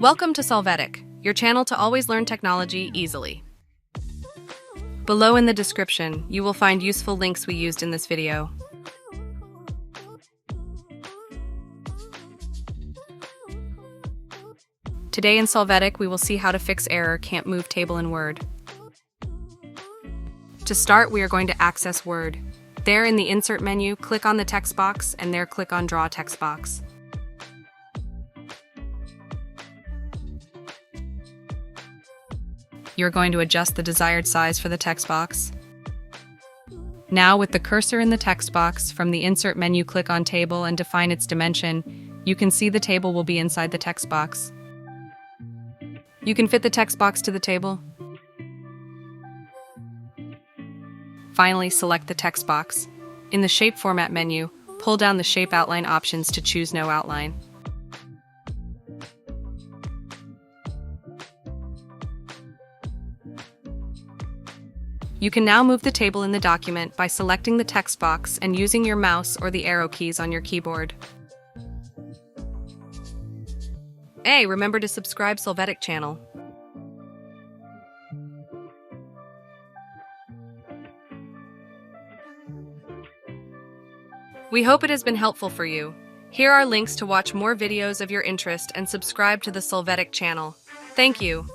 Welcome to Solvetic, your channel to always learn technology easily. Below in the description, you will find useful links we used in this video. Today in Solvetic, we will see how to fix error can't move table in Word. To start, we are going to access Word. There in the Insert menu, click on the text box, and there click on Draw Text Box. You're going to adjust the desired size for the text box. Now, with the cursor in the text box, from the Insert menu, click on Table and define its dimension. You can see the table will be inside the text box. You can fit the text box to the table. Finally, select the text box. In the Shape Format menu, pull down the Shape Outline options to choose No Outline. You can now move the table in the document by selecting the text box and using your mouse or the arrow keys on your keyboard. Hey, remember to subscribe Solvetic channel. We hope it has been helpful for you. Here are links to watch more videos of your interest and subscribe to the Solvetic channel. Thank you.